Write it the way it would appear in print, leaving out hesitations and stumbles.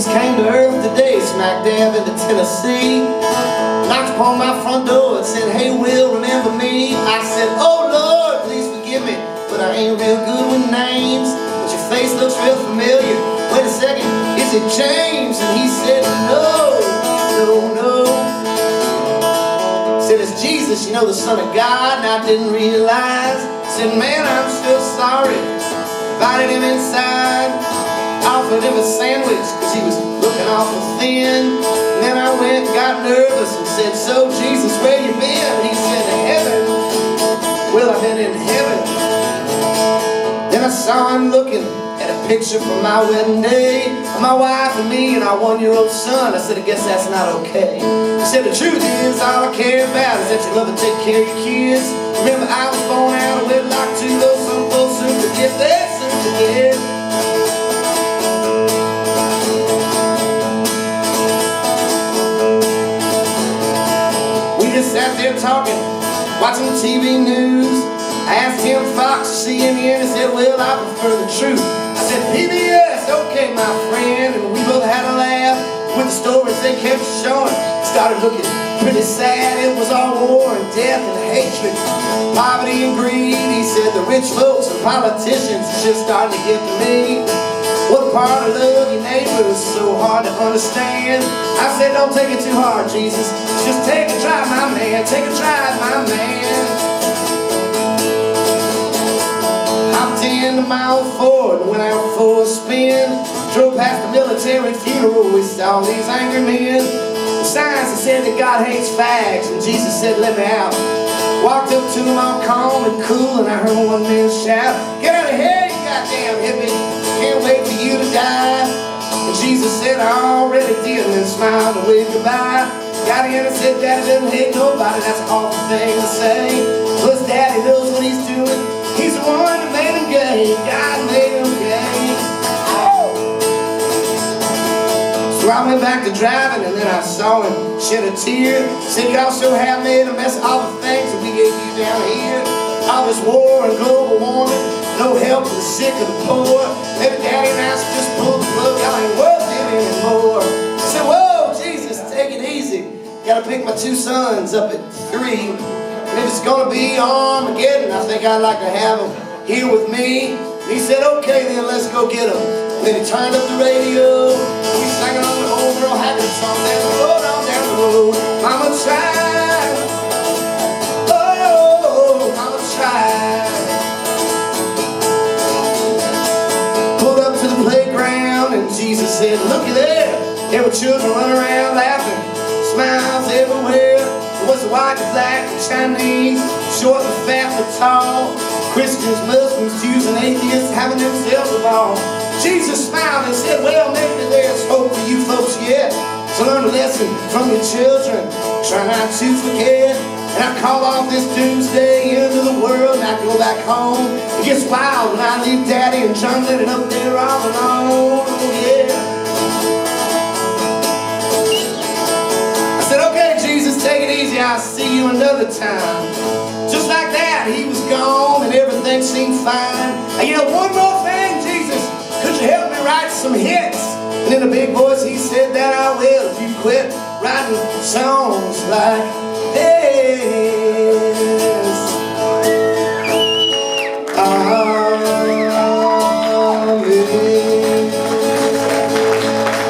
Jesus came to earth today, smack dab into Tennessee. Knocked upon my front door and said, "Hey, Will, remember me?" I said, "Oh, Lord, please forgive me, but I ain't real good with names. But your face looks real familiar. Wait a second, is it James?" And he said, "No, no, no." Said, "It's Jesus, you know, the Son of God." And I didn't realize. Said, "Man, I'm so sorry." Invited him inside, offered him a sandwich, cause he was looking awful thin. And then I went and got nervous and said, "So, Jesus, where you been?" And he said, "Heaven." Well, I've been in heaven. Then I saw him looking at a picture from my wedding day of my wife and me and our 1-year-old son. I said, "I guess that's not okay." He said, "The truth is, all I care about is that you love and take care of your kids. Remember, I was born out of wedlock too, though some folks soon forget that, soon forget." We just sat there talking, watching TV news. I asked him Fox or CNN, and said, "Well, I prefer the truth." I said, "PBS, okay, my friend." And we both had a laugh with the stories they kept showing. Started looking pretty sad. It was all war and death and hatred, poverty and greed. He said, "The rich folks and politicians are just starting to get to me. What part of love your neighbor is so hard to understand?" I said, "Don't take it too hard, Jesus. Just take a drive, my man. Take a drive, my man." Hopped into my old Ford and went out for a spin. Drove past the military funeral. We saw these angry men. The signs that said that God hates fags, and Jesus said, "Let me out." Walked up to him all calm and cool, and I heard one man shout, "Get out of here, you goddamn hippie. Can't wait for you to die." And Jesus said, "I already did," and then smiled and waved goodbye. Got in and said, "Daddy doesn't hate nobody." That's an awful thing to say. Plus, Daddy knows what he's doing. He's the one that made him gay. God made him gay. So I went back to driving, and then I saw him shed a tear. Said, "Y'all sure have made a mess of all the things that we gave you down here. All this war and global warming, no help for the sick or the poor. Maybe Daddy and I should just pull the plug. Y'all ain't worth it anymore." I said, "Whoa, Jesus, take it easy. Gotta pick my 2 sons up at 3. And if it's gonna be Armageddon, I think I'd like to have them here with me." And he said, "Okay, then let's go get them." And then he turned up the radio. We sang on the old Earl Haggard song, down the road, on down the road. Mama tried. Oh, Mama tried. Pulled up to the playground, and Jesus said, "Looky there." There were children running around laughing, smiles everywhere. It was white and black and Chinese, short and fat and tall, Christians, Muslims, Jews, and atheists having themselves a ball. Jesus smiled and said, "Well, maybe there's hope for you folks yet. So learn a lesson from your children. Try not to forget." And I call off this doomsday into the world, and I go back home. It gets wild when I leave Daddy and John Lennon up there all alone. Oh, yeah. I said, "Okay, Jesus, take it easy. I'll see you another time." Just like that, he was gone, and everything seemed fine. I yelled, "One more thing, Jesus. Could you help me write some hits?" And in a big voice he said that I will if you quit writing songs like, "Hey."